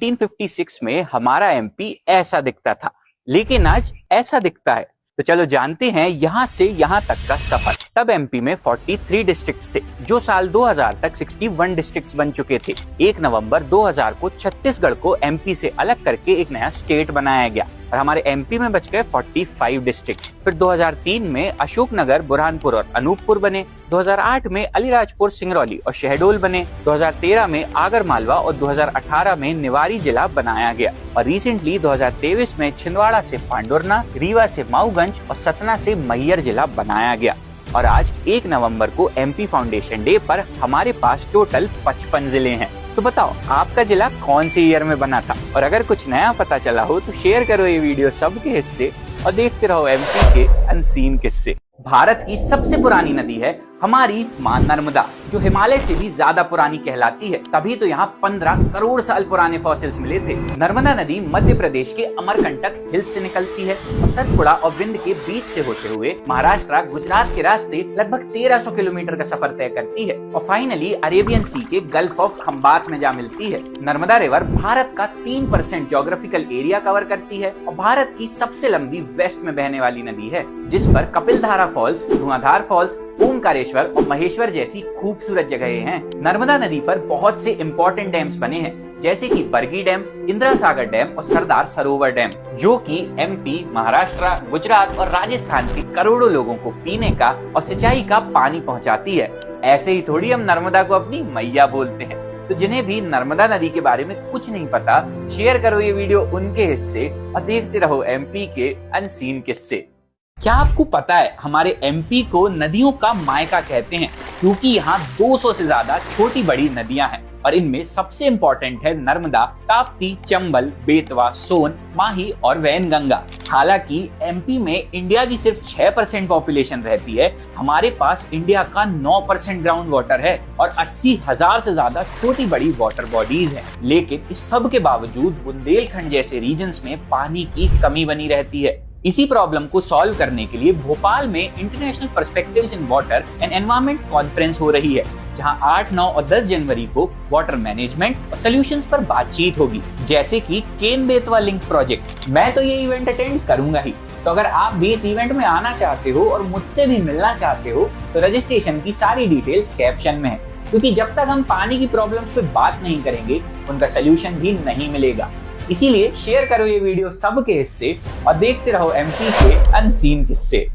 1956 में हमारा एमपी ऐसा दिखता था, लेकिन आज ऐसा दिखता है। तो चलो जानते हैं यहाँ से यहाँ तक का सफर। तब एमपी में 43 डिस्ट्रिक्ट्स थे, जो साल 2000 तक 61 डिस्ट्रिक्ट्स बन चुके थे। 1 नवंबर 2000 को छत्तीसगढ़ को एमपी से अलग करके एक नया स्टेट बनाया गया और हमारे एमपी में बच गए 45 डिस्ट्रिक्ट्स। फिर 2003 में अशोकनगर, बुरहानपुर और अनूपपुर बने। 2008 में अलीराजपुर, सिंगरौली और शहडोल बने। 2013 में आगरमालवा और 2018 में निवाड़ी जिला बनाया गया और रिसेंटली 2023 में छिंदवाड़ा से पांडुरना, रीवा से माऊगंज और सतना से मैहर जिला बनाया गया। और आज 1 नवंबर को एमपी फाउंडेशन डे पर हमारे पास टोटल 55 जिले हैं। तो बताओ आपका जिला कौन से ईयर में बना था? और अगर कुछ नया पता चला हो तो शेयर करो ये वीडियो सबके हिस्से और देखते रहो एमपी के अनसीन किस्से। भारत की सबसे पुरानी नदी है हमारी मां नर्मदा, जो हिमालय से भी ज्यादा पुरानी कहलाती है। तभी तो यहाँ 15 करोड़ साल पुराने फॉसिल्स मिले थे। नर्मदा नदी मध्य प्रदेश के अमरकंटक हिल्स से निकलती है और सतपुड़ा और विंध्य के बीच से होते हुए महाराष्ट्र, गुजरात के रास्ते लगभग 1300 किलोमीटर का सफर तय करती है और फाइनली अरेबियन सी के गल्फ ऑफ खंबात में जा मिलती है। नर्मदा रिवर भारत का 3% ज्योग्राफिकल एरिया कवर करती है और भारत की सबसे लंबी वेस्ट में बहने वाली नदी है, जिस पर कपिलधारा फॉल्स, धुआंधार फॉल्स, ओमकारेश्वर और महेश्वर जैसी खूबसूरत जगहें हैं। नर्मदा नदी पर बहुत से इम्पोर्टेंट डैम्स बने हैं, जैसे कि बरगी डैम, इंदिरा सागर डैम और सरदार सरोवर डैम, जो कि एमपी, महाराष्ट्र, गुजरात और राजस्थान के करोड़ों लोगों को पीने का और सिंचाई का पानी पहुंचाती है। ऐसे ही थोड़ी हम नर्मदा को अपनी मैया बोलते हैं। तो जिन्हें भी नर्मदा नदी के बारे में कुछ नहीं पता, शेयर करो ये वीडियो उनके हिस्से और देखते रहो एमपी के अनसीन किस्से। क्या आपको पता है हमारे एमपी को नदियों का मायका कहते हैं, क्योंकि यहाँ 200 से ज्यादा छोटी बड़ी नदियां हैं और इनमें सबसे इम्पोर्टेंट है नर्मदा, ताप्ती, चंबल, बेतवा, सोन, माही और वैनगंगा। हालांकि एमपी में इंडिया की सिर्फ 6% पॉपुलेशन रहती है, हमारे पास इंडिया का 9% ग्राउंड वाटर है और 80,000 से ज्यादा छोटी बड़ी वाटर बॉडीज हैं। लेकिन इस सब के बावजूद बुंदेलखंड जैसे रीजन्स में पानी की कमी बनी रहती है। इसी प्रॉब्लम को सॉल्व करने के लिए भोपाल में international perspectives in water and environment conference हो रही है, जहां 8, 9 और 10 जनवरी को वाटर मैनेजमेंट और सॉल्यूशंस पर बातचीत होगी, जैसे कि केन बेतवा लिंक प्रोजेक्ट। मैं तो ये इवेंट अटेंड करूंगा ही। तो अगर आप भी इस इवेंट में आना चाहते हो और मुझसे भी मिलना चाहते हो तो रजिस्ट्रेशन की सारी डिटेल्स कैप्शन में है, क्योंकि जब तक हम पानी की प्रॉब्लम्स पे बात नहीं करेंगे उनका सोल्यूशन भी नहीं मिलेगा। इसीलिए शेयर करो ये वीडियो सबके हिस्से और देखते रहो एमपी के अनसीन किस्से।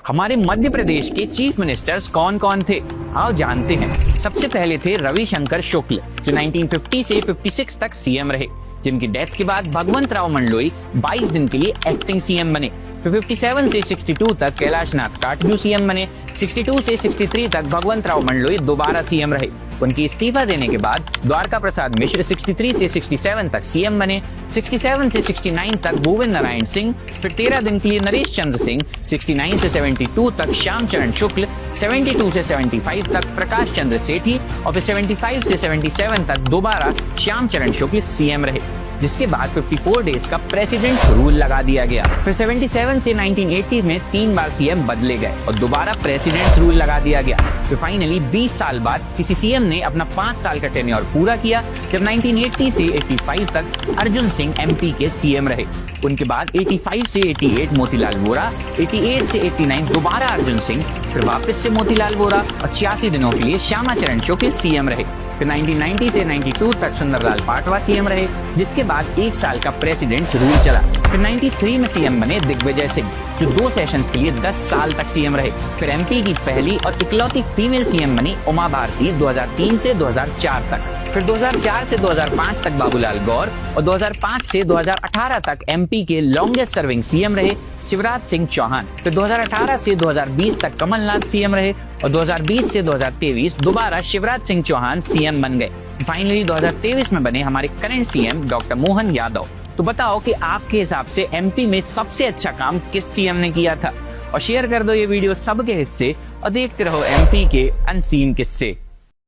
हमारे मध्य प्रदेश के चीफ मिनिस्टर्स कौन कौन थे, आओ जानते हैं। सबसे पहले थे रविशंकर शुक्ल, जो 1950 से 56 तक सीएम रहे, जिनकी डेथ के बाद भगवंत राव मंडलोई 22 दिन के लिए एक्टिंग सीएम बने। फिर 57 से 62 तक कैलाशनाथ काटजू सीएम बने। 62 से 63 तक भगवंत राव मंडलोई दोबारा सीएम रहे। उनकी इस्तीफा देने के बाद द्वारका प्रसाद मिश्र 63 से 67 तक सीएम बने। 67 से 69 तक भूपेंद्र नारायण सिंह। फिर 13 दिन के लिए नरेश चंद्र सिंह। 69 से 72 तक श्याम चरण शुक्ल। 72 से 75 तक प्रकाश चंद्र सेठी और फिर 75 से 77 तक दोबारा श्याम चरण शुक्ल सीएम रहे, जिसके बाद 54 डेज का प्रेसिडेंट्स रूल लगा दिया गया। फिर 77 से 1980 में 3 बार सीएम बदले गए और दोबारा प्रेसिडेंट्स रूल लगा दिया गया। फिर फाइनली 20 साल बाद किसी सीएम ने अपना 5 साल का टेन्योर पूरा किया, जब 1980 से 85 तक अर्जुन सिंह एमपी के सीएम रहे। उनके बाद 85 से 88 मोतीलाल वोरा, 88 से 89 दोबारा अर्जुन सिंह, फिर वापस से मोतीलाल वोरा और 86 दिनों के लिए श्यामा चरण शुक्ल सीएम रहे। फिर 1990 से 92 तक सुंदरलाल पाटवा सीएम रहे, जिसके बाद 1 साल का प्रेसिडेंट्स रूल चला। फिर 93 में सीएम बने दिग्विजय सिंह, जो 2 सेशंस के लिए 10 साल तक सीएम रहे। फिर एमपी की पहली और इकलौती फीमेल सीएम बनी उमा भारती 2003 से 2004 तक। फिर 2004 से 2005 तक बाबूलाल गौर और 2005 से 2018 तक एमपी के लॉन्गेस्ट सर्विंग सीएम रहे शिवराज सिंह चौहान। फिर 2018 से 2020 तक कमलनाथ सीएम रहे और 2020 से 2023 दोबारा शिवराज सिंह चौहान सीएम बन गए। फाइनली 2023 में बने हमारे current CM doctor Mohan Yadav. तो बताओ कि आपके हिसाब से एमपी में सबसे अच्छा काम किस सीएम ने किया था? और शेयर कर दो ये वीडियो सबके हिस्से और देखते रहो एमपी के अनसीन किस्से।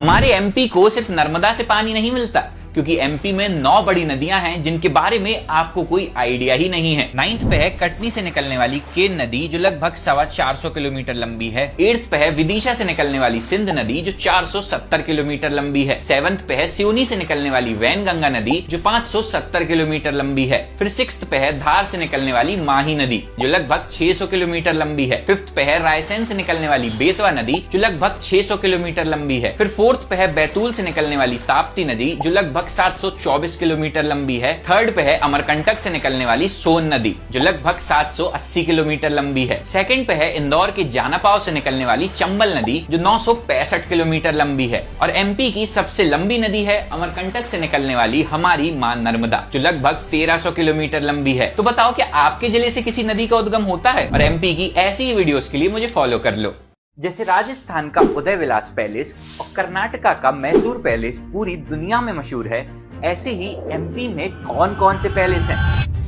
हमारे एमपी को सिर्फ नर्मदा से पानी नहीं मिलता, क्योंकि एमपी में 9 बड़ी नदियां हैं जिनके बारे में आपको कोई आइडिया ही नहीं है। 9th पे है कटनी से निकलने वाली केन नदी जो लगभग 450 किलोमीटर लंबी है। 8th पे है विदिशा से निकलने वाली सिंध नदी जो 470 किलोमीटर लंबी है। 7th पे है सिवनी से निकलने वाली वैनगंगा नदी जो 570 किलोमीटर लंबी है। फिर 6th पे है धार से निकलने वाली माही नदी जो लगभग 600 किलोमीटर लंबी है। 5th पे है रायसेन से निकलने वाली बेतवा नदी जो लगभग 600 किलोमीटर लंबी है। फिर 4th पे है बैतूल से निकलने वाली ताप्ती नदी जो लगभग 724 किलोमीटर लंबी है। 3rd पे है अमरकंटक से निकलने वाली सोन नदी जो लगभग 780 किलोमीटर लंबी है। 2nd पे है इंदौर के जानापाव से निकलने वाली चंबल नदी जो 965 किलोमीटर लंबी है। और एमपी की सबसे लंबी नदी है अमरकंटक से निकलने वाली हमारी मां नर्मदा जो लगभग 1300 किलोमीटर लंबी है। तो बताओ क्या आपके जिले से किसी नदी का उद्गम होता है? और एमपी की ऐसी ही वीडियोस के लिए मुझे फॉलो कर लो। जैसे राजस्थान का उदय विलास पैलेस और कर्नाटका का मैसूर पैलेस पूरी दुनिया में मशहूर है, ऐसे ही एमपी में कौन कौन से पैलेस हैं?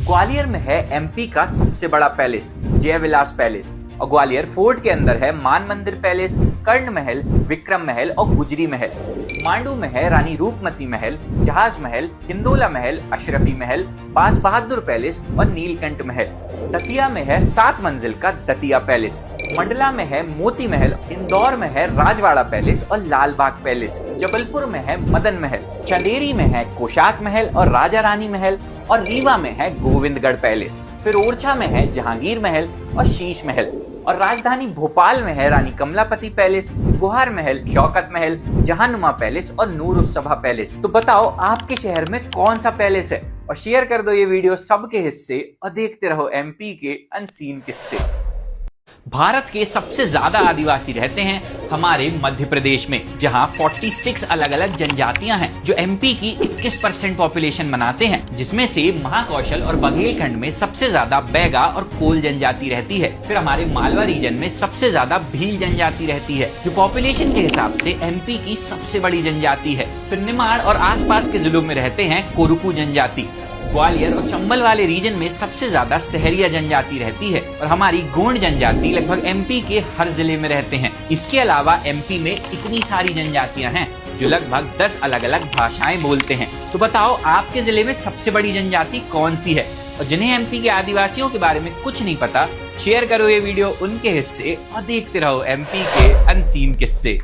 ग्वालियर में है एमपी का सबसे बड़ा पैलेस जय विलास पैलेस, और ग्वालियर फोर्ट के अंदर है मान मंदिर पैलेस, कर्ण महल, विक्रम महल और गुजरी महल। मांडू में है रानी रूपमती महल, जहाज महल, हिंदोला महल, अशरफी महल, बास बहादुर पैलेस और नीलकंठ महल। दतिया में है 7 मंजिल का दतिया पैलेस। मंडला में है मोती महल, इंदौर में है राजवाड़ा पैलेस और लालबाग पैलेस। जबलपुर में है मदन महल, चंदेरी में है कोशाक महल और राजा रानी महल, और रीवा में है गोविंदगढ़ पैलेस। फिर ओरछा में है जहांगीर महल और शीश महल, और राजधानी भोपाल में है रानी कमलापति पैलेस, गुहार महल, शौकत महल, जहानुमा पैलेस और नूरुस्सभा पैलेस। तो बताओ आपके शहर में कौन सा पैलेस है? और शेयर कर दो ये वीडियो सबके हिस्से और देखते रहो एमपी के अनसीन किस्से। भारत के सबसे ज्यादा आदिवासी रहते हैं हमारे मध्य प्रदेश में, जहां 46 अलग अलग जनजातियां हैं जो एमपी की 21% पॉपुलेशन बनाते हैं, जिसमें से महाकौशल और बघेलखंड में सबसे ज्यादा बैगा और कोल जनजाति रहती है। फिर हमारे मालवा रीजन में सबसे ज्यादा भील जनजाति रहती है जो पॉपुलेशन के हिसाब से एमपी की सबसे बड़ी जनजाति है। फिर निमाड़ और आसपास के जिलों में रहते हैं कोरुकू जनजाति। ग्वालियर और चंबल वाले रीजन में सबसे ज्यादा सहरिया जनजाति रहती है, और हमारी गोंड जनजाति लगभग एमपी के हर जिले में रहते हैं। इसके अलावा एमपी में इतनी सारी जनजातियां हैं जो लगभग 10 अलग अलग भाषाएं बोलते हैं। तो बताओ आपके जिले में सबसे बड़ी जनजाति कौन सी है? और जिन्हें एमपी के आदिवासियों के बारे में कुछ नहीं पता, शेयर करो ये वीडियो उनके हिस्से और देखते रहो एमपी के अनसीन किस्से।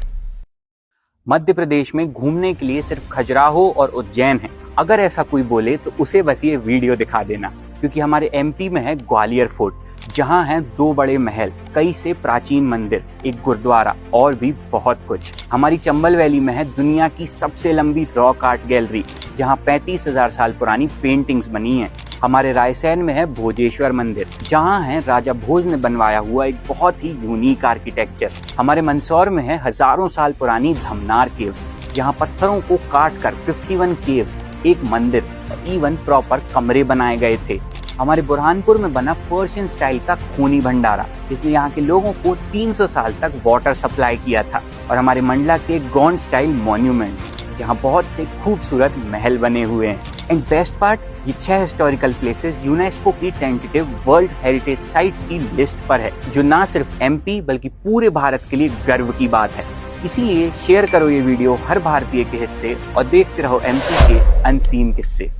मध्य प्रदेश में घूमने के लिए सिर्फ खजुराहो और उज्जैन है। अगर ऐसा कोई बोले तो उसे बस ये वीडियो दिखा देना, क्योंकि हमारे एमपी में है ग्वालियर फोर्ट, जहां हैं 2 बड़े महल, कई से प्राचीन मंदिर, एक गुरुद्वारा और भी बहुत कुछ। हमारी चंबल वैली में है दुनिया की सबसे लंबी रॉक आर्ट गैलरी, जहां 35,000 साल पुरानी पेंटिंग्स बनी हैं। हमारे रायसेन में है भोजेश्वर मंदिर, जहां है राजा भोज ने बनवाया हुआ एक बहुत ही यूनिक आर्किटेक्चर। हमारे मंदसौर में है हजारों साल पुरानी धमनार केव्स, जहां पत्थरों को काट कर 51 केव्स, एक मंदिर और इवन प्रॉपर कमरे बनाए गए थे। हमारे बुरहानपुर में बना पर्शियन स्टाइल का खूनी भंडारा, जिसने यहाँ के लोगों को 300 साल तक वाटर सप्लाई किया था। और हमारे मंडला के गोंड स्टाइल मॉन्यूमेंट्स, जहाँ बहुत से खूबसूरत महल बने हुए हैं। एंड बेस्ट पार्ट, ये 6 हिस्टोरिकल प्लेसेस यूनेस्को की टेंटेटिव वर्ल्ड हेरिटेज साइट्स की लिस्ट पर है, जो ना सिर्फ एमपी बल्कि पूरे भारत के लिए गर्व की बात है। इसीलिए शेयर करो ये वीडियो हर भारतीय के हिस्से और देखते रहो एमपी के अनसीन किस्से।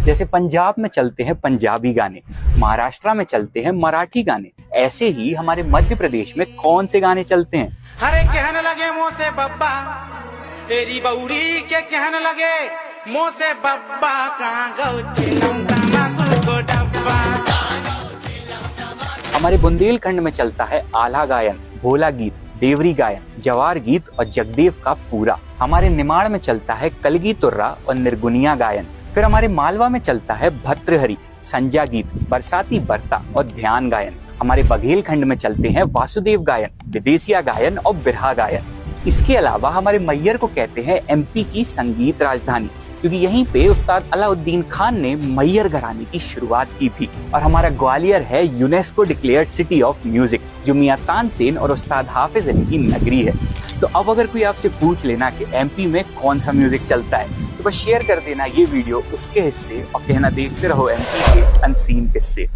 जैसे पंजाब में चलते हैं पंजाबी गाने, महाराष्ट्र में चलते हैं मराठी गाने, ऐसे ही हमारे मध्य प्रदेश में कौन से गाने चलते हैं? अरे कहने लगे मुँह से बब्बा, तेरी बउरी के कहने लगे मुँह से बब्बा, कहाँ गौ चिलम तमाकू को डब्बा। हमारे बुंदेलखंड में चलता है आल्हा गायन, भोला गीत, देवरी गायन, जवार गीत और जगदेव का पूरा। हमारे निमाड़ में चलता है कलगी तुर्रा और निर्गुनिया गायन। फिर हमारे मालवा में चलता है भर्तृहरि, संजा गीत, बरसाती बरता और ध्यान गायन। हमारे बघेलखंड में चलते हैं वासुदेव गायन, विदेशिया गायन और बिरहा गायन। इसके अलावा हमारे मैयर को कहते हैं एमपी की संगीत राजधानी, क्योंकि यहीं पे उस्ताद अलाउद्दीन खान ने मैयर घराने की शुरुआत की थी। और हमारा ग्वालियर है UNESCO declared city of music, जो मियां तानसेन और उस्ताद हाफिज अली की नगरी है। तो अब अगर कोई आपसे पूछ लेना कि एमपी में कौन सा म्यूजिक चलता है, तो बस शेयर कर देना ये वीडियो उसके हिस्से और कहना देखते रहो एमपी के अनसीन किस्से।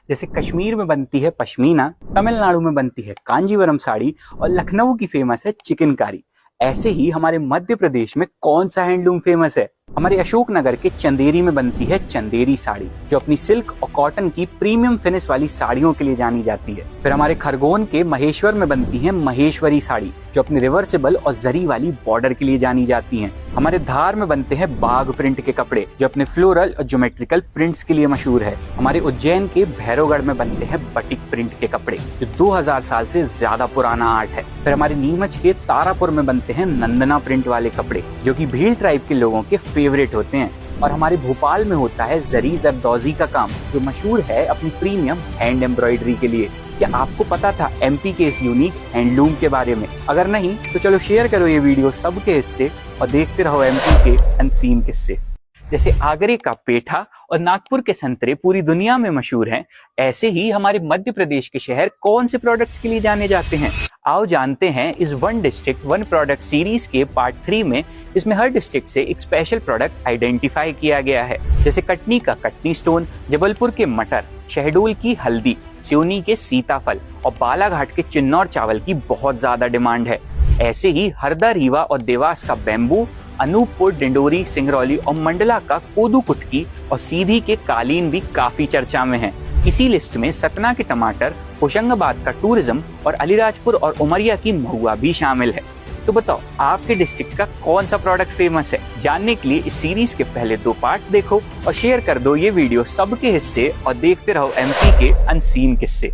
जैसे कश्मीर में बनती है पश्मीना, तमिलनाडु में बनती है कांजीवरम साड़ी और लखनऊ की फेमस है चिकनकारी, ऐसे ही हमारे मध्य प्रदेश में कौन सा हैंडलूम फेमस है? हमारे अशोकनगर के चंदेरी में बनती है चंदेरी साड़ी, जो अपनी सिल्क और कॉटन की प्रीमियम फिनिश वाली साड़ियों के लिए जानी जाती है। फिर हमारे खरगोन के महेश्वर में बनती है महेश्वरी साड़ी, जो अपनी रिवर्सिबल और जरी वाली बॉर्डर के लिए जानी जाती हैं। हमारे धार में बनते हैं बाघ प्रिंट के कपड़े, जो अपने फ्लोरल और ज्योमेट्रिकल प्रिंट्स के लिए मशहूर है। हमारे उज्जैन के भैरवगढ़ में बनते हैं बटिक प्रिंट के कपड़े, जो 2000 साल से ज्यादा पुराना आर्ट है। फिर हमारे नीमच के तारापुर में बनते हैं नंदना प्रिंट वाले कपड़े, जो कि भील ट्राइब के लोगों के फेवरेट होते हैं। और हमारे भोपाल में होता है जरी जरदौजी का काम, जो मशहूर है अपनी प्रीमियम हैंड एम्ब्रॉयडरी के लिए। क्या आपको पता था एमपी के इस यूनिक हैंडलूम के बारे में? अगर नहीं तो चलो शेयर करो ये वीडियो सबके हिस्से और देखते रहो एमपी के अनसीन किस्से। जैसे आगरे का पेठा और नागपुर के संतरे पूरी दुनिया में मशहूर हैं, ऐसे ही हमारे मध्य प्रदेश के शहर कौन से प्रोडक्ट्स के लिए जाने जाते हैं? आओ जानते हैं इस one district one product series के पार्ट 3 में। इसमें हर डिस्ट्रिक्ट से एक स्पेशल प्रोडक्ट आइडेंटिफाई किया गया है, जैसे कटनी का कटनी स्टोन, जबलपुर के मटर, शहडोल की हल्दी, सिवनी के सीताफल और बालाघाट के चिन्नौर चावल की बहुत ज्यादा डिमांड है। ऐसे ही हरदा, रीवा और देवास का बेम्बू, अनूपपुर, डिंडोरी, सिंगरौली और मंडला का कोदू कुटकी और सीधी के कालीन भी काफी चर्चा में हैं। इसी लिस्ट में सतना के टमाटर, होशंगाबाद का टूरिज्म और अलीराजपुर और उमरिया की महुआ भी शामिल है। तो बताओ आपके डिस्ट्रिक्ट का कौन सा प्रोडक्ट फेमस है? जानने के लिए इस सीरीज के पहले 2 पार्ट्स देखो और शेयर कर दो ये वीडियो सबके हिस्से और देखते रहो एमपी के अनसीन किस्से।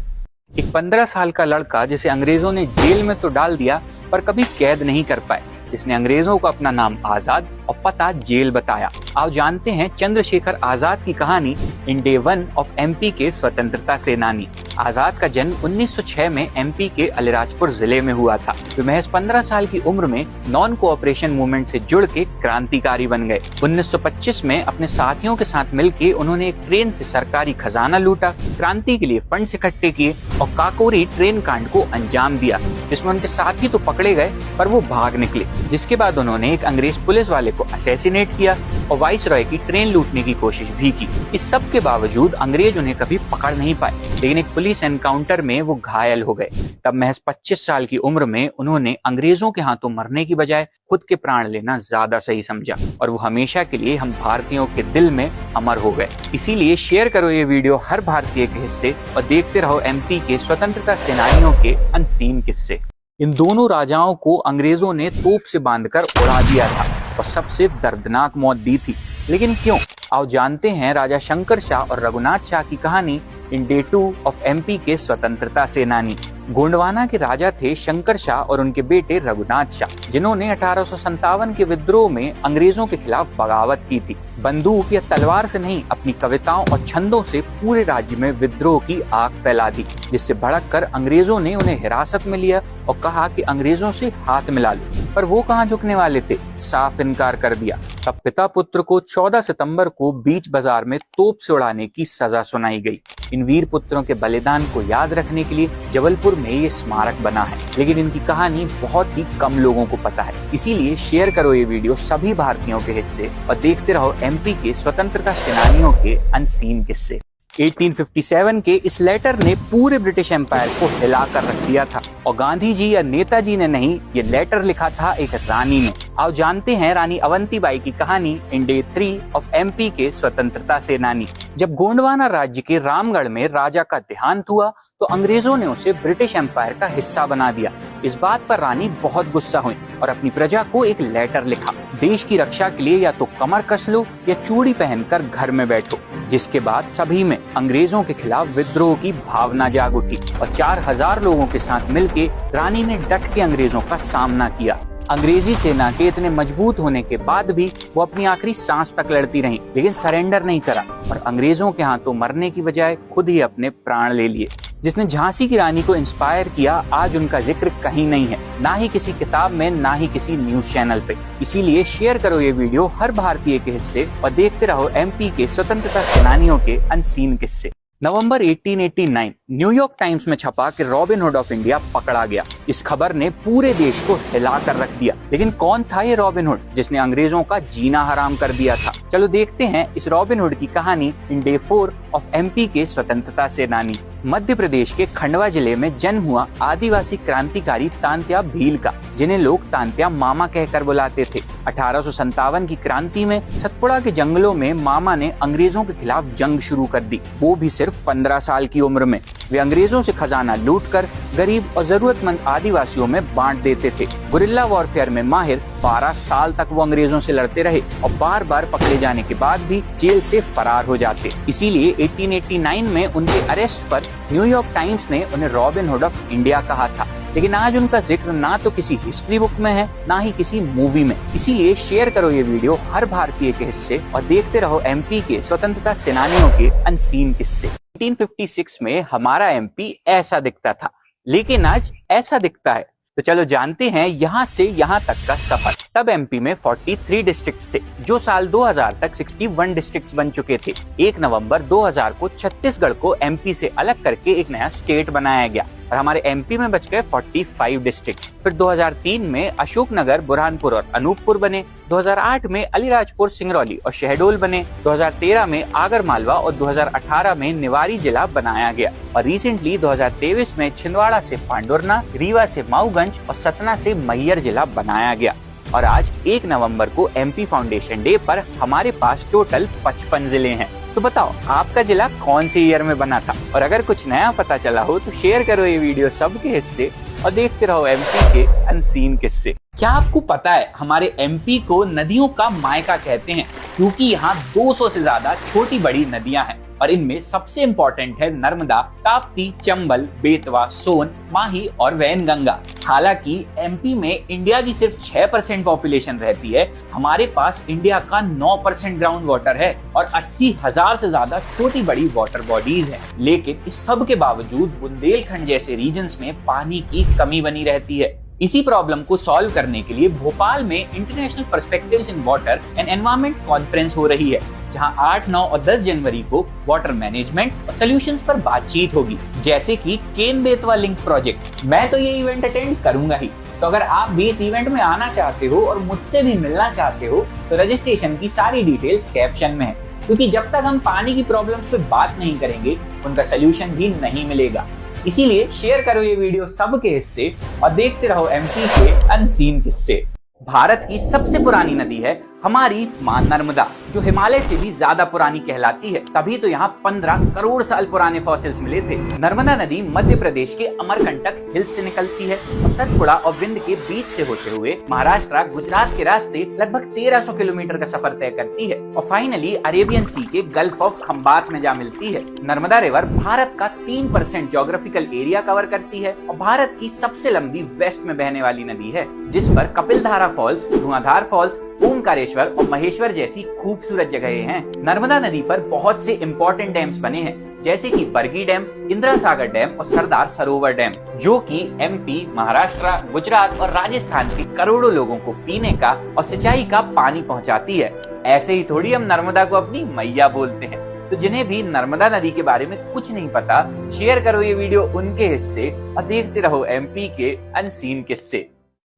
एक 15 साल का लड़का जिसे अंग्रेजों ने जेल में तो डाल दिया पर कभी कैद नहीं कर पाए, जिसने अंग्रेजों को अपना नाम आजाद और पता जेल बताया। आओ जानते हैं चंद्रशेखर आजाद की कहानी इन डे 1 ऑफ एमपी के स्वतंत्रता सेनानी। आजाद का जन्म 1906 में एमपी के अलीराजपुर जिले में हुआ था। वे महज 15 साल की उम्र में नॉन कोऑपरेशन मूवमेंट से जुड़ के क्रांतिकारी बन गए। 1925 में अपने साथियों के साथ मिलकर उन्होंने एक ट्रेन से सरकारी खजाना लूटा, क्रांति के लिए फंड इकट्ठे किए और काकोरी ट्रेन कांड को अंजाम दिया, जिसमें उनके साथी तो पकड़े गए पर वो भाग निकले। जिसके बाद उन्होंने एक अंग्रेज पुलिस वाले को असैसिनेट किया और वाइसरॉय की ट्रेन लूटने की कोशिश भी की। इस सब के बावजूद अंग्रेज उन्हें कभी पकड़ नहीं पाए, लेकिन एक पुलिस एनकाउंटर में वो घायल हो गए। तब महज 25 साल की उम्र में उन्होंने अंग्रेजों के हाथों मरने की बजाय खुद के प्राण लेना ज्यादा सही समझा और वो हमेशा के लिए हम भारतीयों के दिल में अमर हो गए। इसीलिए शेयर करो ये वीडियो हर भारतीय के हिस्से और देखते रहो एमपी के स्वतंत्रता सेनानियों के अनसीन किस्से। इन दोनों राजाओं को अंग्रेजों ने तोप से बांधकर उड़ा दिया था और सबसे दर्दनाक मौत दी थी, लेकिन क्यों? आओ जानते हैं राजा शंकर शाह और रघुनाथ शाह की कहानी इन डे 2 ऑफ एमपी के स्वतंत्रता सेनानी। गोंडवाना के राजा थे शंकर शाह और उनके बेटे रघुनाथ शाह, जिन्होंने 1857 के विद्रोह में अंग्रेजों के खिलाफ बगावत की थी। बंदूक या तलवार से नहीं, अपनी कविताओं और छंदों से पूरे राज्य में विद्रोह की आग फैला दी, जिससे भड़क कर अंग्रेजों ने उन्हें हिरासत में लिया और कहा कि अंग्रेजों से हाथ मिला लो। पर वो कहाँ झुकने वाले थे, साफ इनकार कर दिया। तब पिता पुत्र को 14 सितंबर को बीच बाजार में तोप से उड़ाने की सजा सुनाई गई। इन वीर पुत्रों के बलिदान को याद रखने के लिए जबलपुर में ये स्मारक बना है, लेकिन इनकी कहानी बहुत ही कम लोगों को पता है। इसीलिए शेयर करो ये वीडियो सभी भारतीयों के हिस्से और देखते रहो एमपी के स्वतंत्रता सेनानियों के अनसीन किस्से। 1857 के इस लेटर ने पूरे ब्रिटिश एम्पायर को हिलाकर रख दिया था और गांधी जी या नेताजी ने नहीं, ये लेटर लिखा था एक रानी ने। आओ जानते हैं रानी अवंतीबाई की कहानी इन डे 3 ऑफ एमपी के स्वतंत्रता सेनानी। जब गोंडवाना राज्य के रामगढ़ में राजा का देहांत हुआ तो अंग्रेजों ने उसे ब्रिटिश एम्पायर का हिस्सा बना दिया। इस बात पर रानी बहुत गुस्सा हुई और अपनी प्रजा को एक लेटर लिखा, देश की रक्षा के लिए या तो कमर कस लो या चूड़ी पहनकर घर में बैठो। जिसके बाद सभी में अंग्रेजों के खिलाफ विद्रोह की भावना जाग उठी और 4000 लोगों के साथ मिलकर रानी ने डट के अंग्रेजों का सामना किया। अंग्रेजी सेना के इतने मजबूत होने के बाद भी वो अपनी आखिरी सांस तक लड़ती रही, लेकिन सरेंडर नहीं करा और अंग्रेजों के हाथों मरने की बजाय खुद ही अपने प्राण ले लिए। जिसने झांसी की रानी को इंस्पायर किया, आज उनका जिक्र कहीं नहीं है, ना ही किसी किताब में, ना ही किसी न्यूज चैनल पे। इसीलिए शेयर करो ये वीडियो हर भारतीय के हिस्से और देखते रहो एमपी के स्वतंत्रता सेनानियों के अनसीन किस्से। नवंबर 1889 न्यूयॉर्क टाइम्स में छपा कि रॉबिन हुड ऑफ इंडिया पकड़ा गया। इस खबर ने पूरे देश को हिला कर रख दिया। लेकिन कौन था ये रॉबिन हुड जिसने अंग्रेजों का जीना हराम कर दिया था? चलो देखते हैं इस रॉबिन हुड की कहानी इन डे 4 ऑफ एमपी के स्वतंत्रता सेनानी। मध्य प्रदेश के खंडवा जिले में जन्म हुआ आदिवासी क्रांतिकारी तांत्या भील का, जिन्हें लोग तांत्या मामा कहकर बुलाते थे। 1857 की क्रांति में सतपुड़ा के जंगलों में मामा ने अंग्रेजों के खिलाफ जंग शुरू कर दी, वो भी सिर्फ 15 साल की उम्र में। वे अंग्रेजों से खजाना लूटकर गरीब और जरूरतमंद आदिवासियों में बांट देते थे। गुरिल्ला वॉरफेयर में माहिर 12 साल तक वो अंग्रेजों से लड़ते रहे और बार बार पकड़े जाने के बाद भी जेल से फरार हो जाते। इसीलिए 1889 में उनके अरेस्ट पर न्यूयॉर्क टाइम्स ने उन्हें रॉबिन हुड ऑफ इंडिया कहा था। लेकिन आज उनका जिक्र ना तो किसी हिस्ट्री बुक में है, ना ही किसी मूवी में। इसीलिए शेयर करो ये वीडियो हर भारतीय के हिस्से और देखते रहो एमपी के स्वतंत्रता सेनानियों के अनसीन किस्से। 1856 में हमारा एमपी ऐसा दिखता था, लेकिन आज ऐसा दिखता है। तो चलो जानते हैं यहाँ से यहाँ तक का सफर। तब एमपी में 43 डिस्ट्रिक्ट्स थे, जो साल 2000 तक 61 डिस्ट्रिक्ट्स बन चुके थे। 1 नवंबर 2000 को छत्तीसगढ़ को एमपी से अलग करके एक नया स्टेट बनाया गया और हमारे एमपी में बच गए 45 डिस्ट्रिक्ट्स। फिर 2003 में अशोकनगर, बुरहानपुर और अनूपपुर बने। 2008 में अलीराजपुर, सिंगरौली और शहडोल बने। 2013 में आगरमालवा और 2018 में निवाड़ी जिला बनाया गया और रिसेंटली 2023 में छिंदवाड़ा से पांडुरना, रीवा से माऊगंज और सतना से मैहर जिला बनाया गया। और आज 1 नवंबर को एमपी फाउंडेशन डे पर हमारे पास टोटल 55 जिले हैं। तो बताओ आपका जिला कौन से ईयर में बना था? और अगर कुछ नया पता चला हो तो शेयर करो ये वीडियो सबके हिस्से और देखते रहो एमपी के अनसीन किस्से। क्या आपको पता है हमारे एमपी को नदियों का मायका कहते हैं, क्योंकि यहाँ 200 से ज्यादा छोटी बड़ी नदियां हैं और इनमें सबसे इम्पोर्टेंट है नर्मदा, ताप्ती, चंबल, बेतवा, सोन, माही और वैनगंगा। हालांकि एमपी में इंडिया की सिर्फ 6% पॉपुलेशन रहती है, हमारे पास इंडिया का 9% ग्राउंड वाटर है और 80,000 से ज्यादा छोटी बड़ी वाटर बॉडीज हैं। लेकिन इस सब के बावजूद बुंदेलखंड जैसे रीजन्स में पानी की कमी बनी रहती है। इसी प्रॉब्लम को सॉल्व करने के लिए भोपाल में international perspectives in water and environment conference हो रही है, जहां 8, 9 और 10 जनवरी को वाटर मैनेजमेंट और सॉल्यूशंस पर बातचीत होगी, जैसे कि केन बेतवा लिंक प्रोजेक्ट। मैं तो ये इवेंट अटेंड करूंगा ही। तो अगर आप भी इस इवेंट में आना चाहते हो और मुझसे भी मिलना चाहते हो तो रजिस्ट्रेशन की सारी डिटेल्स कैप्शन में है, क्योंकि जब तक हम पानी की प्रॉब्लम्स पे बात नहीं करेंगे उनका सोल्यूशन भी नहीं मिलेगा। इसीलिए शेयर करो ये वीडियो सबके हिस्से और देखते रहो एमपी के अनसीन किस्से। भारत की सबसे पुरानी नदी है हमारी मां नर्मदा, जो हिमालय से भी ज्यादा पुरानी कहलाती है। तभी तो यहाँ 15 करोड़ साल पुराने फॉसिल्स मिले थे। नर्मदा नदी मध्य प्रदेश के अमरकंटक हिल्स से निकलती है और सतपुड़ा और विंध्य के बीच से होते हुए महाराष्ट्र, गुजरात के रास्ते लगभग 1300 किलोमीटर का सफर तय करती है और फाइनली अरेबियन सी के गल्फ ऑफ खंबात में जा मिलती है। नर्मदा रिवर भारत का 3% ज्योग्राफिकल एरिया कवर करती है और भारत की सबसे लंबी वेस्ट में बहने वाली नदी है, जिस पर कपिलधारा फॉल्स, धुआंधार फॉल्स, ओमकारेश्वर और महेश्वर जैसी खूबसूरत जगहें हैं। नर्मदा नदी पर बहुत से इम्पोर्टेंट डैम्स बने हैं, जैसे कि बरगी डैम, इंदिरा सागर डैम और सरदार सरोवर डैम, जो कि एमपी, महाराष्ट्र, गुजरात और राजस्थान के करोड़ों लोगों को पीने का और सिंचाई का पानी पहुंचाती है। ऐसे ही थोड़ी हम नर्मदा को अपनी मैया बोलते हैं। तो जिन्हें भी नर्मदा नदी के बारे में कुछ नहीं पता, शेयर करो ये वीडियो उनके हिस्से और देखते रहो एमपी के अनसीन किस्से।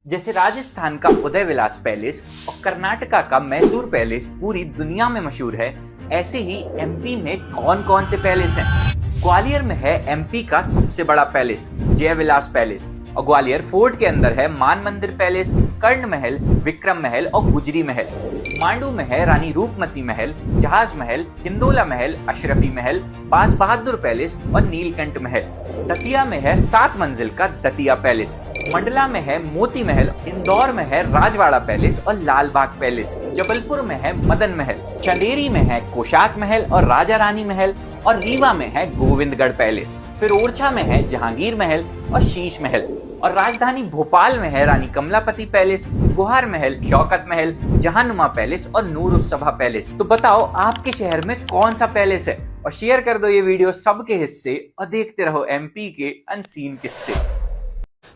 जैसे राजस्थान का उदय विलास पैलेस और कर्नाटका का मैसूर पैलेस पूरी दुनिया में मशहूर है, ऐसे ही एमपी में कौन कौन से पैलेस हैं? ग्वालियर में है एमपी का सबसे बड़ा पैलेस, जय विलास पैलेस, और ग्वालियर फोर्ट के अंदर है मान मंदिर पैलेस, कर्ण महल, विक्रम महल और गुजरी महल। मांडू में है रानी रूपमती महल, जहाज महल, हिंदोला महल, अशरफी महल, बाज बहादुर पैलेस और नीलकंठ महल। दतिया में है 7 मंजिल का दतिया पैलेस। मंडला में है मोती महल, इंदौर में है राजवाड़ा पैलेस और लाल बाग पैलेस। जबलपुर में है मदन महल, चंदेरी में है कोशाक महल और राजा रानी महल और रीवा में है गोविंदगढ़ पैलेस। फिर ओरछा में है जहांगीर महल और शीश महल और राजधानी भोपाल में है रानी कमलापति पैलेस, गुहार महल, शौकत महल, जहानुमा पैलेस और नूरुस्सभा पैलेस। तो बताओ आपके शहर में कौन सा पैलेस है और शेयर कर दो ये वीडियो सबके हिस्से और देखते रहो एमपी के अनसीन किस्से।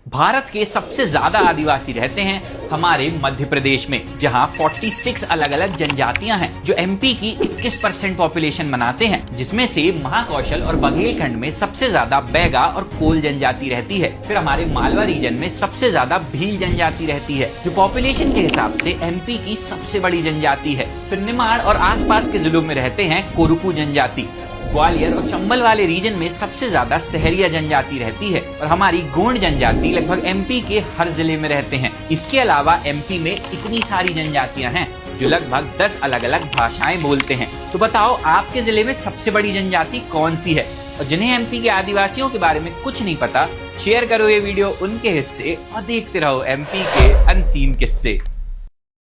भारत के सबसे ज्यादा आदिवासी रहते हैं हमारे मध्य प्रदेश में, जहां 46 अलग अलग जनजातियां हैं जो एमपी की 21% पॉपुलेशन बनाते हैं, जिसमें से महाकौशल और बघेलखंड में सबसे ज्यादा बैगा और कोल जनजाति रहती है। फिर हमारे मालवा रीजन में सबसे ज्यादा भील जनजाति रहती है, जो पॉपुलेशन के हिसाब से एमपी की सबसे बड़ी जनजाति है। फिर निमाड़ और आसपास के जिलों में रहते हैं कोरुकू जनजाति। ग्वालियर और चंबल वाले रीजन में सबसे ज्यादा सहरिया जनजाति रहती है और हमारी गोंड जनजाति लगभग एमपी के हर जिले में रहते हैं। इसके अलावा एमपी में इतनी सारी जनजातियां हैं जो लगभग 10 अलग अलग भाषाएं बोलते हैं। तो बताओ आपके जिले में सबसे बड़ी जनजाति कौन सी है? और जिन्हें एमपी के आदिवासियों के बारे में कुछ नहीं पता, शेयर करो ये वीडियो उनके हिस्से और देखते रहो एमपी के अनसीन किस्से।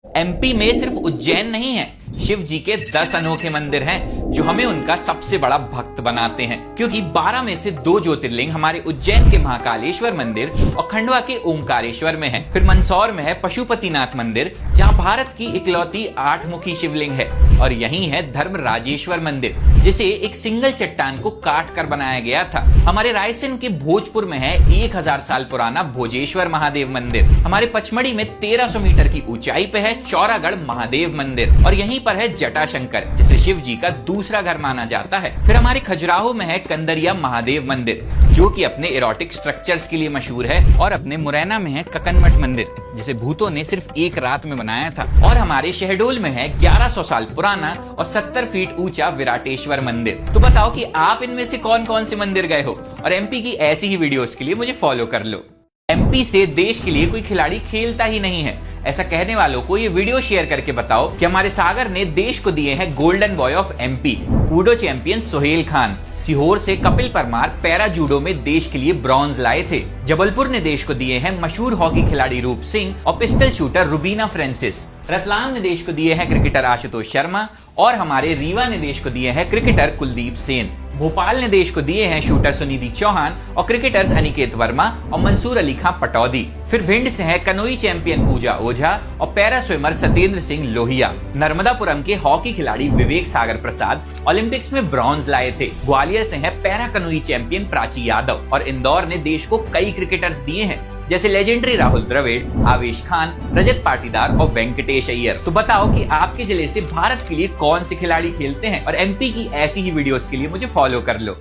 एमपी में सिर्फ उज्जैन नहीं है, शिव जी के 10 अनोखे मंदिर हैं जो हमें उनका सबसे बड़ा भक्त बनाते हैं, क्योंकि 12 में से 2 ज्योतिर्लिंग हमारे उज्जैन के महाकालेश्वर मंदिर और खंडवा के ओमकारेश्वर में है। फिर मंदसौर में है पशुपतिनाथ मंदिर जहां भारत की इकलौती 8 मुखी शिवलिंग है, और यहीं है धर्मराजेश्वर मंदिर जिसे एक सिंगल चट्टान को काट कर बनाया गया था। हमारे रायसेन के भोजपुर में है 1000 साल पुराना भोजेश्वर महादेव मंदिर। हमारे पचमढ़ी में 1300 मीटर की ऊंचाई पे है चौरागढ़ महादेव मंदिर, और यहीं पर है जटाशंकर जिसे शिव जी का दूसरा घर माना जाता है। फिर हमारे खजुराहो में है कंदरिया महादेव मंदिर जो कि अपने इरोटिक स्ट्रक्चर्स के लिए मशहूर है, और अपने मुरैना में है ककनमठ मंदिर जिसे भूतों ने सिर्फ एक रात में बनाया था। और हमारे शहडोल में है 1100 साल पुराना और 70 फीट ऊंचा विराटेश्वर मंदिर। तो बताओ कि आप इनमें से कौन कौन से मंदिर गए हो, और एमपी की ऐसी ही वीडियोस के लिए मुझे फॉलो कर लो। एमपी से देश के लिए कोई खिलाड़ी खेलता ही नहीं है, ऐसा कहने वालों को ये वीडियो शेयर करके बताओ कि हमारे सागर ने देश को दिए हैं golden boy of MP, Koodo champion Sohail Khan. Sehore से कपिल परमार पैरा जूडो में देश के लिए ब्रॉन्ज लाए थे। जबलपुर ने देश को दिए हैं मशहूर हॉकी खिलाड़ी रूप सिंह और pistol shooter Rubina Francis. Ratlam ने देश को दिए हैं क्रिकेटर आशुतोष शर्मा, और हमारे रीवा ने देश को दिए हैं क्रिकेटर कुलदीप सेन। भोपाल ने देश को दिए हैं शूटर सुनिधि चौहान और क्रिकेटर्स अनिकेत वर्मा और मंसूर अली खां पटौदी। फिर भिंड से है कनोई चैंपियन पूजा ओझा और पैरा स्विमर सत्येंद्र सिंह लोहिया। नर्मदापुरम के हॉकी खिलाड़ी विवेक सागर प्रसाद ओलंपिक्स में ब्रॉन्ज लाए थे। ग्वालियर से है पैरा कनोई चैंपियन प्राची यादव, और इंदौर ने देश को कई क्रिकेटर्स दिए हैं जैसे लेजेंडरी राहुल द्रविड़, आवेश खान, रजत पाटीदार और वेंकटेश अय्यर। तो बताओ कि आपके जिले से भारत के लिए कौन से खिलाड़ी खेलते हैं, और एमपी की ऐसी ही वीडियोस के लिए मुझे फॉलो कर लो।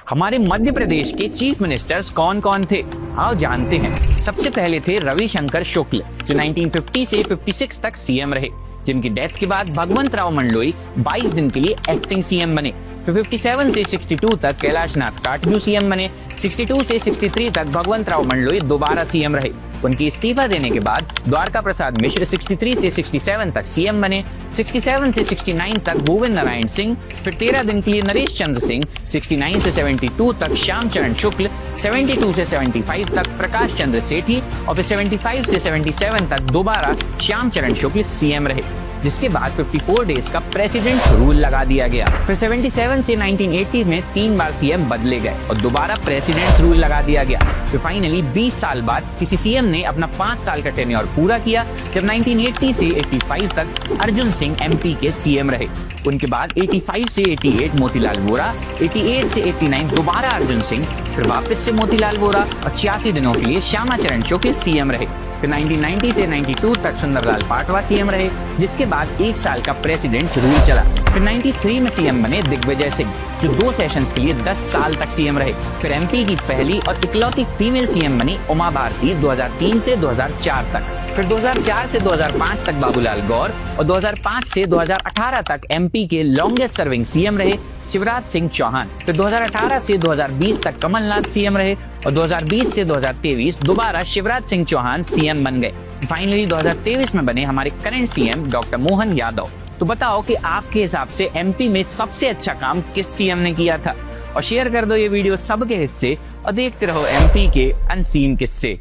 हमारे मध्य प्रदेश के चीफ मिनिस्टर्स कौन कौन थे, आओ जानते हैं। सबसे पहले थे रविशंकर शुक्ल जो 1950 से 56 तक सीएम रहे, जिनकी डेथ के बाद भगवंत राव मंडलोई 22 दिन के लिए एक्टिंग सीएम बने। फिर 57 से 62 तक कैलाश नाथ काटजू सीएम बने। 62 से 63 तक भगवंत राव मंडलोई दोबारा सीएम रहे। उनकी इस्तीफा देने के बाद द्वारका प्रसाद मिश्र 63 से 67 तक सीएम बने। 67 से 69 तक भूवन नारायण सिंह। फिर 13 दिन के लिए नरेश चंद्र सिंह। 69 से 72 तक श्याम चरण शुक्ल। 72 से 75 तक प्रकाश चंद्र सेठी, और फिर 75 से 77 तक दोबारा श्याम चरण शुक्ल सीएम रहे, जिसके बाद 54 डेज का प्रेसिडेंट्स रूल लगा दिया गया। फिर 77 से 1980 में 3 बार सीएम बदले गए और दोबारा प्रेसिडेंट्स रूल लगा दिया गया। फिर फाइनली 20 साल बाद किसी सीएम ने अपना 5 साल का टेन्योर पूरा किया, जब 1980 से 85 तक अर्जुन सिंह एमपी के सीएम रहे। उनके बाद 85 से 88 मोतीलाल वोरा, 88 से 89 दोबारा अर्जुन सिंह, फिर वापस से मोतीलाल वोरा, और 86 दिनों के लिए श्यामा चरण शुक्ल सीएम रहे। फिर 1990 से 92 तक सुंदरलाल पाटवा सीएम रहे, जिसके बाद 1 साल का प्रेसिडेंट्स रूल चला। फिर 93 में सीएम बने दिग्विजय सिंह जो 2 सेशंस के लिए 10 साल तक सीएम रहे। फिर एमपी की पहली और इकलौती फीमेल सीएम बनी उमा भारती 2003 से 2004 तक। फिर 2004 से 2005 तक बाबूलाल गौर, और 2005 से 2018 तक एमपी के लॉन्गेस्ट सर्विंग सीएम रहे शिवराज सिंह चौहान। फिर 2018 से 2020 तक कमलनाथ सीएम रहे, और 2020 से 2023 दोबारा शिवराज सिंह चौहान सीएम बन गए। फाइनली 2023 में बने हमारे current CM doctor Mohan Yadav. तो बताओ कि आपके हिसाब से एमपी में सबसे अच्छा काम किस सीएम ने किया था, और शेयर कर दो ये वीडियो सबके हिस्से और देखते रहो एमपी के अनसीन किस्से।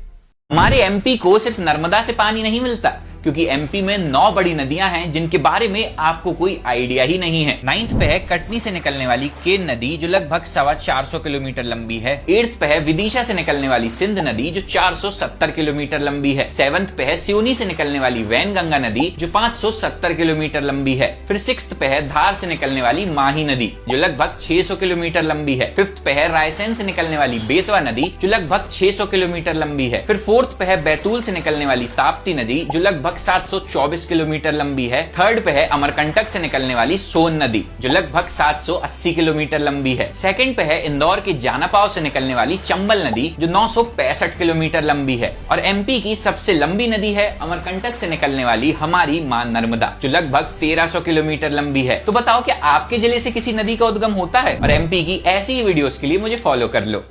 हमारे एमपी को सिर्फ नर्मदा से पानी नहीं मिलता, क्योंकि एमपी में 9 बड़ी नदियां हैं जिनके बारे में आपको कोई आइडिया ही नहीं है। 9th पे है कटनी से निकलने वाली केन नदी जो लगभग 425 किलोमीटर लंबी है। 8th पे है विदिशा से निकलने वाली सिंध नदी जो 470 किलोमीटर लंबी है। 7th पे है सिवनी से निकलने वाली वैनगंगा नदी जो 570 किलोमीटर लंबी है। फिर 6th पे है धार से निकलने वाली माही नदी जो लगभग 600 किलोमीटर लंबी है। 5th पे है रायसेन से निकलने वाली बेतवा नदी जो लगभग 600 किलोमीटर लंबी है। फिर 4th पे है बैतूल से निकलने वाली ताप्ती नदी जो लगभग लगभग 724 किलोमीटर लंबी है। थर्ड पे है अमरकंटक से निकलने वाली सोन नदी जो लगभग 780 किलोमीटर लंबी है। सेकंड पे है इंदौर के जानापाव से निकलने वाली चंबल नदी जो 965 किलोमीटर लंबी है। और एमपी की सबसे लंबी नदी है अमरकंटक से निकलने वाली हमारी मां नर्मदा जो लगभग 1300 किलोमीटर लंबी है। तो बताओ क्या आपके जिले से किसी नदी का उद्गम होता है? और एमपी की ऐसी ही वीडियोस के लिए मुझे फॉलो कर लो।